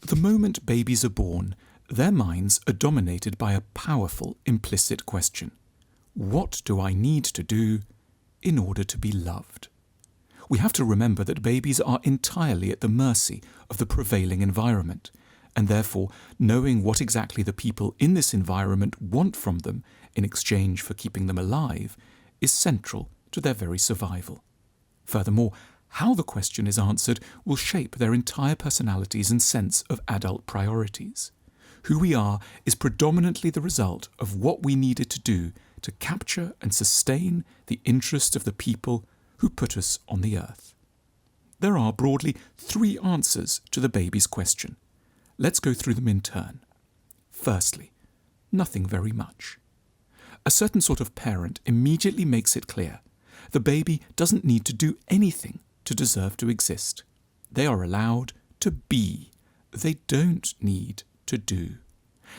The moment babies are born, their minds are dominated by a powerful implicit question. What do I need to do in order to be loved? We have to remember that babies are entirely at the mercy of the prevailing environment, and therefore knowing what exactly the people in this environment want from them in exchange for keeping them alive is central to their very survival. Furthermore, how the question is answered will shape their entire personalities and sense of adult priorities. Who we are is predominantly the result of what we needed to do to capture and sustain the interests of the people who put us on the earth. There are broadly 3 answers to the baby's question. Let's go through them in turn. Firstly, nothing very much. A certain sort of parent immediately makes it clear the baby doesn't need to do anything to deserve to exist. They are allowed to be. They don't need to do.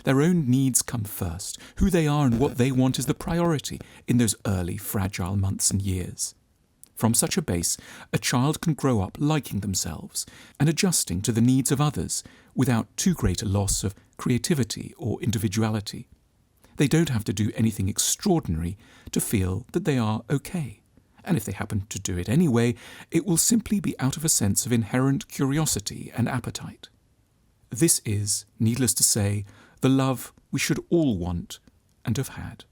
Their own needs come first. Who they are and what they want is the priority in those early, fragile months and years. From such a base, a child can grow up liking themselves and adjusting to the needs of others without too great a loss of creativity or individuality. They don't have to do anything extraordinary to feel that they are okay. And if they happen to do it anyway, it will simply be out of a sense of inherent curiosity and appetite. This is, needless to say, the love we should all want and have had.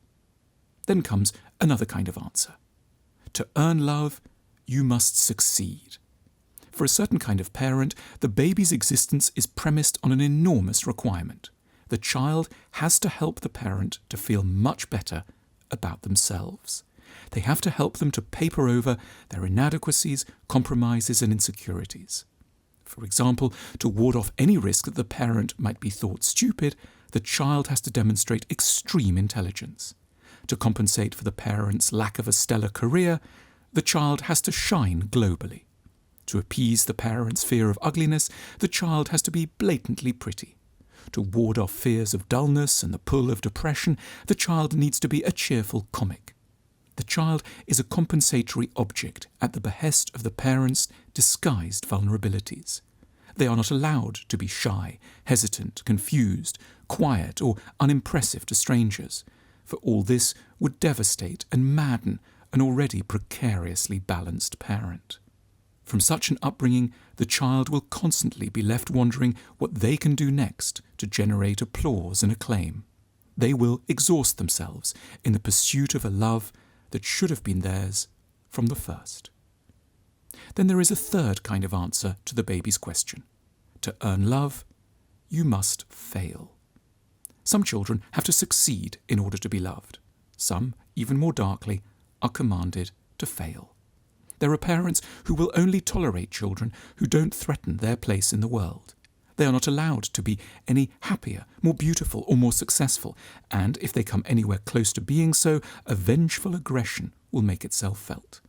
Then comes another kind of answer. To earn love, you must succeed. For a certain kind of parent, the baby's existence is premised on an enormous requirement. The child has to help the parent to feel much better about themselves. They have to help them to paper over their inadequacies, compromises and insecurities. For example, to ward off any risk that the parent might be thought stupid, the child has to demonstrate extreme intelligence. To compensate for the parent's lack of a stellar career, the child has to shine globally. To appease the parent's fear of ugliness, the child has to be blatantly pretty. To ward off fears of dullness and the pull of depression, the child needs to be a cheerful comic. The child is a compensatory object at the behest of the parent's disguised vulnerabilities. They are not allowed to be shy, hesitant, confused, quiet, or unimpressive to strangers, for all this would devastate and madden an already precariously balanced parent. From such an upbringing, the child will constantly be left wondering what they can do next to generate applause and acclaim. They will exhaust themselves in the pursuit of a love that should have been theirs from the first. Then there is a third kind of answer to the baby's question. To earn love, you must fail. Some children have to succeed in order to be loved. Some, even more darkly, are commanded to fail. There are parents who will only tolerate children who don't threaten their place in the world. They are not allowed to be any happier, more beautiful, or more successful, and if they come anywhere close to being so, a vengeful aggression will make itself felt.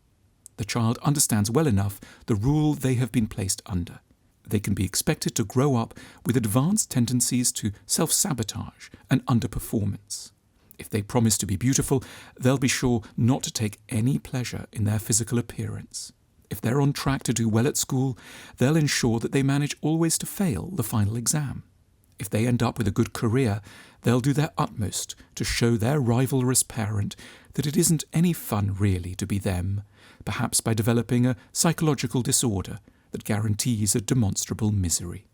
The child understands well enough the rule they have been placed under. They can be expected to grow up with advanced tendencies to self-sabotage and underperformance. If they promise to be beautiful, they'll be sure not to take any pleasure in their physical appearance. If they're on track to do well at school, they'll ensure that they manage always to fail the final exam. If they end up with a good career, they'll do their utmost to show their rivalrous parent that it isn't any fun really to be them, perhaps by developing a psychological disorder that guarantees a demonstrable misery.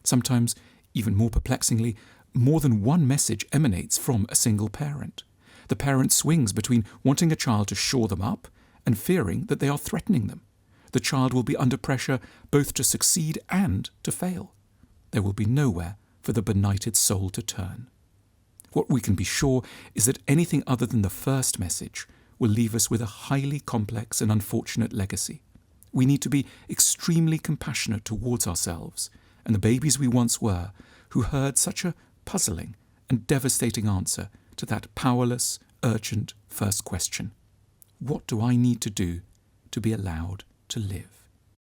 Sometimes, even more perplexingly, more than one message emanates from a single parent. The parent swings between wanting a child to shore them up and fearing that they are threatening them. The child will be under pressure both to succeed and to fail. There will be nowhere for the benighted soul to turn. What we can be sure is that anything other than the first message will leave us with a highly complex and unfortunate legacy. We need to be extremely compassionate towards ourselves and the babies we once were, who heard such a puzzling and devastating answer to that powerless, urgent first question. What do I need to do to be allowed to live?